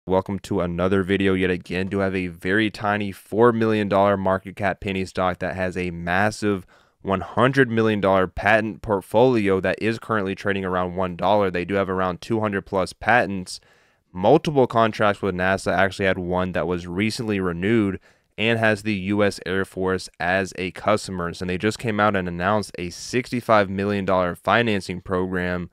Welcome to another video yet again. Do have a very tiny $4 million market cap penny stock that has a massive $100 million patent portfolio that is currently trading around $1. They do have around 200 plus patents, multiple contracts with NASA. Actually had one that was recently renewed and has the U.S. Air Force as a customer. And they just came out and announced a $65 million financing program.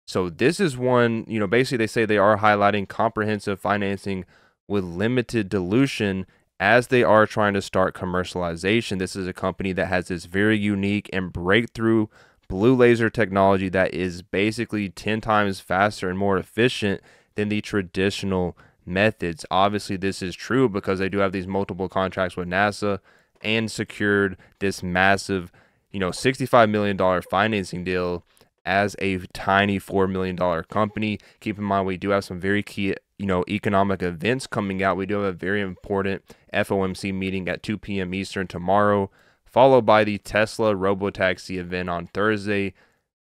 So this is one, basically they say they are highlighting comprehensive financing with limited dilution as they are trying to start commercialization. This is a company that has this very unique and breakthrough blue laser technology that is basically 10 times faster and more efficient than the traditional methods. Obviously, this is true because they do have these multiple contracts with NASA and secured this massive, $65 million financing deal as a tiny $4 million company. Keep in mind, we do have some very key, economic events coming out. We do have a very important FOMC meeting at 2 p.m. Eastern tomorrow, followed by the Tesla Robotaxi event on Thursday,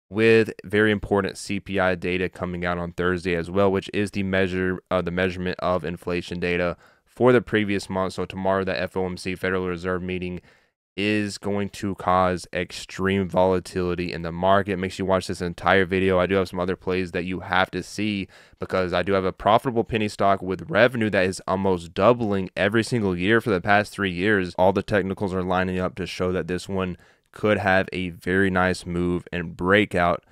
with very important CPI data coming out on Thursday as well, which is the measurement of inflation data for the previous month. So tomorrow, the FOMC Federal Reserve meeting is going to cause extreme volatility in the market. Make sure you watch this entire video. I do have some other plays that you have to see because I do have a profitable penny stock with revenue that is almost doubling every single year for the past 3 years. All the technicals are lining up to show that this one could have a very nice move and breakout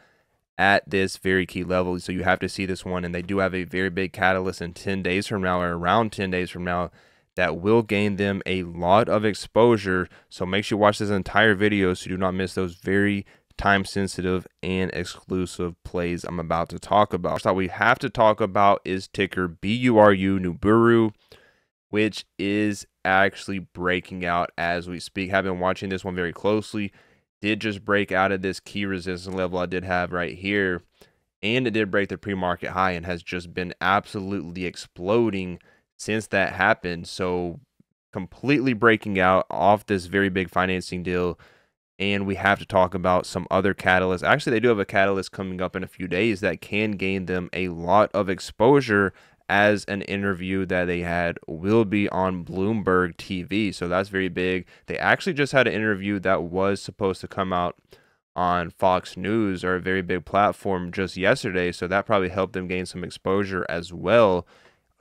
at this very key level. So you have to see this one, and they do have a very big catalyst in 10 days from now, or around 10 days from now, that will gain them a lot of exposure. So make sure you watch this entire video so you do not miss those very time sensitive and exclusive plays I'm about to talk about. First thought we have to talk about is ticker BURU, NUBURU, which is actually breaking out as we speak. Have been watching this one very closely. Did just break out of this key resistance level I did have right here, and it did break the pre-market high and has just been absolutely exploding since that happened. So completely breaking out off this very big financing deal. And we have to talk about some other catalysts. Actually, they do have a catalyst coming up in a few days that can gain them a lot of exposure, as an interview that they had will be on Bloomberg TV. So that's very big. They actually just had an interview that was supposed to come out on Fox News, or a very big platform, just yesterday. So that probably helped them gain some exposure as well.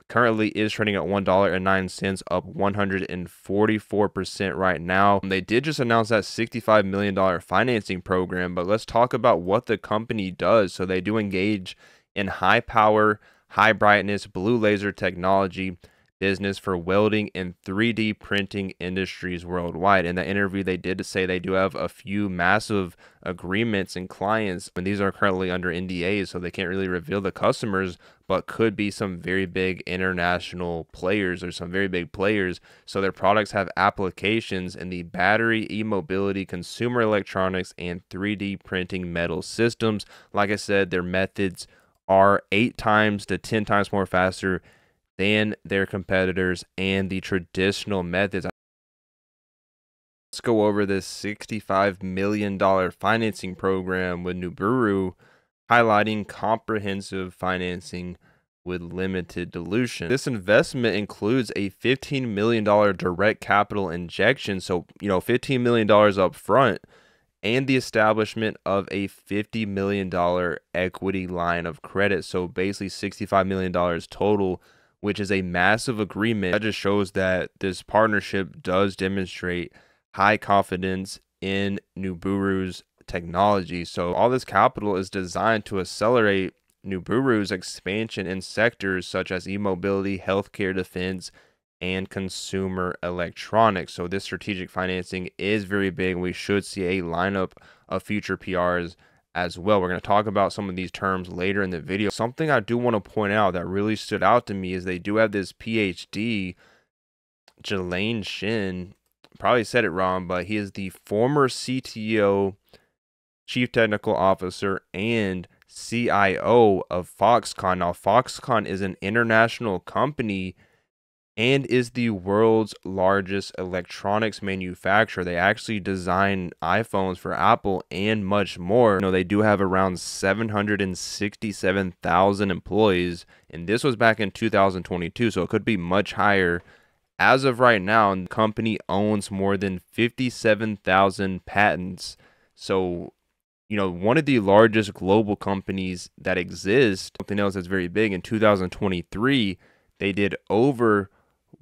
Currently is trading at $1.09, up 144% right now. They did just announce that $65 million financing program, but let's talk about what the company does. So they do engage in high power, high brightness, blue laser technology business for welding and 3D printing industries worldwide. In the interview, they did say they do have a few massive agreements and clients, and these are currently under NDAs, so they can't really reveal the customers, but could be some very big international players or some very big players. So their products have applications in the battery, e-mobility, consumer electronics, and 3D printing metal systems. Like I said, their methods are 8 times to 10 times more faster than their competitors and the traditional methods. Let's go over this $65 million financing program with NUBURU, highlighting comprehensive financing with limited dilution. This investment includes a $15 million direct capital injection, so $15 million up front, and the establishment of a $50 million equity line of credit. So basically $65 million total, which is a massive agreement. That just shows that this partnership does demonstrate high confidence in NUBURU's technology. So all this capital is designed to accelerate NUBURU's expansion in sectors such as e-mobility, healthcare, defense, and consumer electronics. So this strategic financing is very big. We should see a lineup of future PRs as well. We're going to talk about some of these terms later in the video. Something I do want to point out that really stood out to me is they do have this PhD, Jelaine Shin, probably said it wrong, but he is the former CTO, Chief Technical Officer, and CIO of Foxconn. Now, Foxconn is an international company and is the world's largest electronics manufacturer. They actually design iPhones for Apple and much more. They do have around 767,000 employees, and this was back in 2022, so it could be much higher. As of right now, the company owns more than 57,000 patents. So, one of the largest global companies that exist. Something else that's very big, in 2023, they did over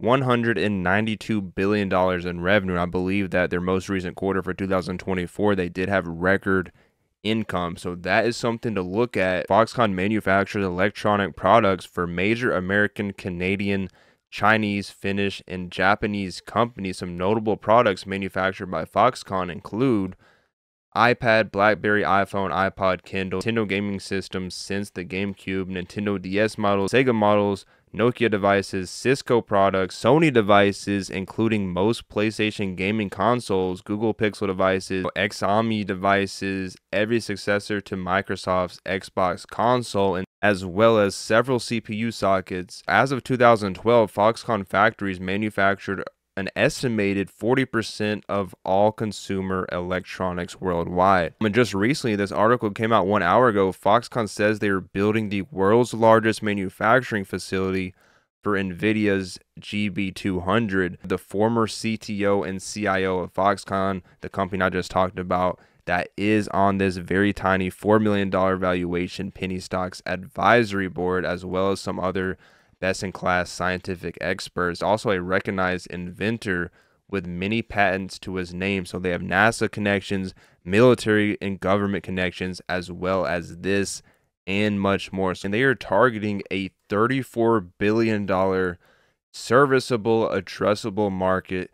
$192 billion in revenue. I believe that their most recent quarter for 2024, they did have record income. So that is something to look at. Foxconn manufactures electronic products for major American, Canadian, Chinese, Finnish, and Japanese companies. Some notable products manufactured by Foxconn include iPad, BlackBerry, iPhone, iPod, Kindle, Nintendo gaming systems since the GameCube, Nintendo DS models, Sega models, Nokia devices, Cisco products, Sony devices, including most PlayStation gaming consoles, Google Pixel devices, Xiaomi devices, every successor to Microsoft's Xbox console, and as well as several CPU sockets. As of 2012, Foxconn factories manufactured an estimated 40% of all consumer electronics worldwide. And just recently, this article came out 1 hour ago. Foxconn says they are building the world's largest manufacturing facility for NVIDIA's GB200. The former CTO and CIO of Foxconn, the company I just talked about, that is on this very tiny $4 million valuation penny stocks advisory board, as well as some other best-in-class scientific experts. Also a recognized inventor with many patents to his name. So they have NASA connections, military and government connections, as well as this and much more. And they are targeting a $34 billion serviceable addressable market,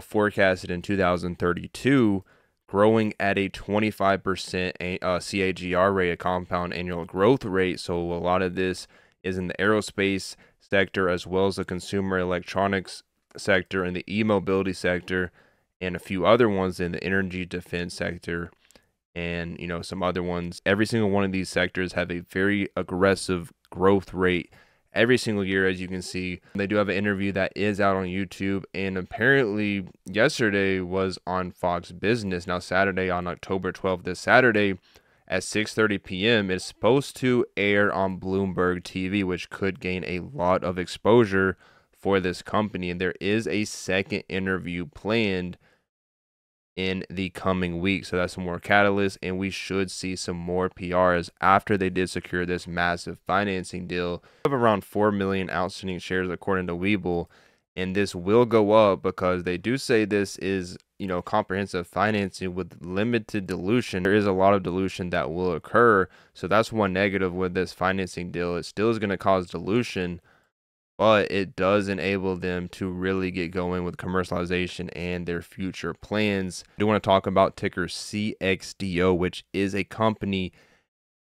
forecasted in 2032, growing at a 25% CAGR rate, a compound annual growth rate. So a lot of this is in the aerospace sector, as well as the consumer electronics sector and the e-mobility sector, and a few other ones in the energy defense sector, and some other ones. Every single one of these sectors have a very aggressive growth rate every single year, as you can see. They do have an interview that is out on YouTube, and apparently yesterday was on Fox Business. Now Saturday, on October 12th, this Saturday at 6:30 p.m. it's supposed to air on Bloomberg TV, which could gain a lot of exposure for this company. And there is a second interview planned in the coming week, so that's some more catalyst, and we should see some more PRs after they did secure this massive financing deal. We have around 4 million outstanding shares according to Webull, and this will go up because they do say this is comprehensive financing with limited dilution. There is a lot of dilution that will occur, so that's one negative with this financing deal. It still is going to cause dilution, but it does enable them to really get going with commercialization and their future plans. I do want to talk about ticker CXDO, which is a company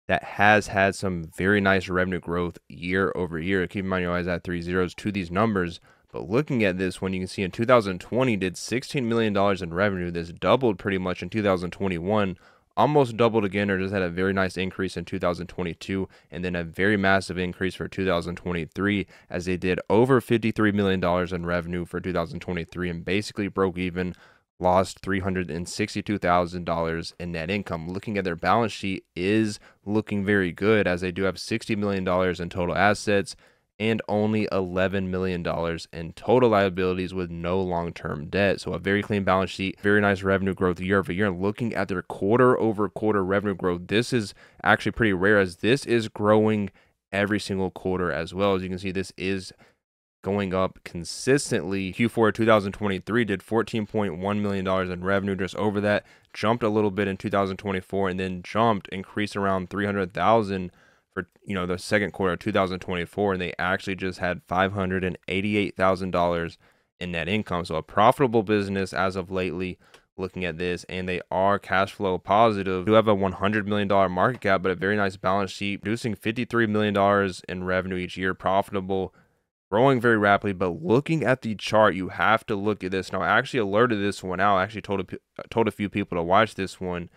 that has had some very nice revenue growth year over year. Keep in mind, you always add 3 zeros to these numbers. But looking at this one, you can see in 2020 did $16 million in revenue. This doubled pretty much in 2021. Almost doubled again, or just had a very nice increase in 2022, and then a very massive increase for 2023, as they did over $53 million in revenue for 2023 and basically broke even, lost $362,000 in net income. Looking at their balance sheet is looking very good, as they do have $60 million in total assets and only $11 million in total liabilities with no long-term debt. So a very clean balance sheet, very nice revenue growth year over year. Looking at their quarter-over-quarter revenue growth, this is actually pretty rare, as this is growing every single quarter as well. As you can see, this is going up consistently. Q4 2023 did $14.1 million in revenue, just over that. Jumped a little bit in 2024, and then increased around $300,000 for the second quarter of 2024, and they actually just had $588,000 in net income. So a profitable business as of lately, looking at this, and they are cash flow positive. They do have a $100 million market cap, but a very nice balance sheet, producing $53 million in revenue each year, profitable, growing very rapidly. But looking at the chart, you have to look at this. Now, I actually alerted this one out. I actually told a few people to watch this one.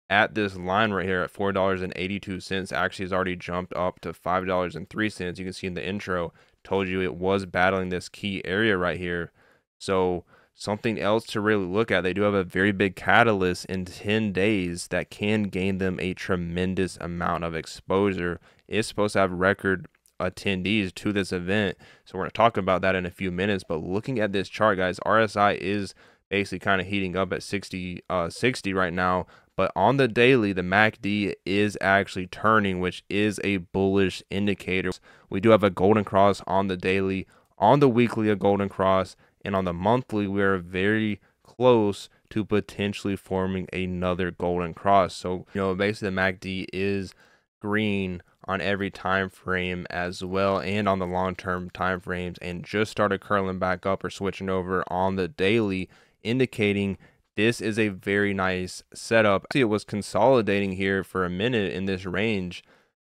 at this line right here at $4.82. Actually has already jumped up to $5.03. You can see in the intro, told you it was battling this key area right here. So something else to really look at, they do have a very big catalyst in 10 days that can gain them a tremendous amount of exposure. It's supposed to have record attendees to this event, so we're going to talk about that in a few minutes. But looking at this chart, guys, RSI is basically kind of heating up at 60 right now, but on the daily, the MACD is actually turning, which is a bullish indicator. We do have a golden cross on the daily, on the weekly a golden cross, and on the monthly we are very close to potentially forming another golden cross. So basically the MACD is green on every time frame as well, and on the long-term time frames, and just started curling back up or switching over on the daily, indicating this is a very nice setup. See, it was consolidating here for a minute in this range,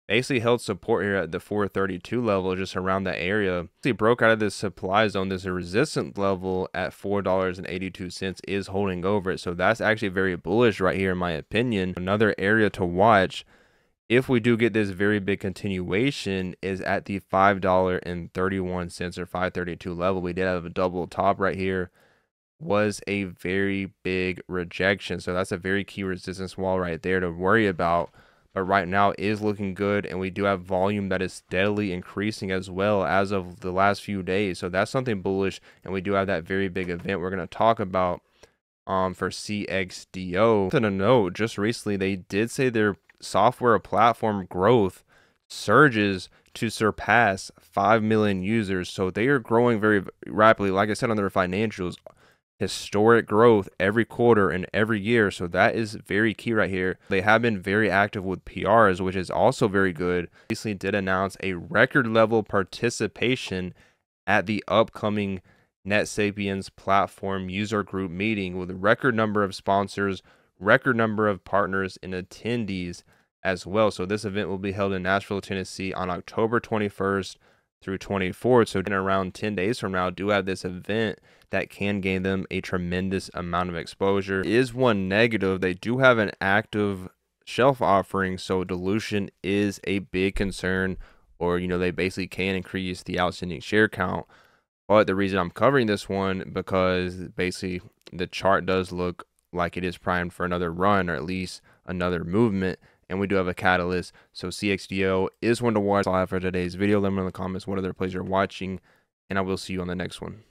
basically held support here at the 432 level, just around that area. It broke out of this supply zone. There's a resistance level at $4.82 is holding over it, so that's actually very bullish right here in my opinion. Another area to watch, if we do get this very big continuation, is at the $5.31 or 532 level. We did have a double top right here, was a very big rejection, so that's a very key resistance wall right there to worry about. But right now is looking good, and we do have volume that is steadily increasing as well as of the last few days, so that's something bullish. And we do have that very big event we're going to talk about for CXDO. To note, just recently they did say their software platform growth surges to surpass 5 million users, so they are growing very rapidly. Like I said on their financials, historic growth every quarter and every year, so that is very key right here. They have been very active with PRs, which is also very good. Recently did announce a record level participation at the upcoming NetSapiens platform user group meeting, with a record number of sponsors, record number of partners and attendees as well. So this event will be held in Nashville, Tennessee on October 21st through 24th. So in around 10 days from now, do have this event that can gain them a tremendous amount of exposure. Is one negative, they do have an active shelf offering, so dilution is a big concern, or they basically can increase the outstanding share count. But the reason I'm covering this one, because basically the chart does look like it is primed for another run, or at least another movement, and we do have a catalyst. So CXDO is one to watch. That's all I have for today's video. Let me know in the comments what other plays you're watching, and I will see you on the next one.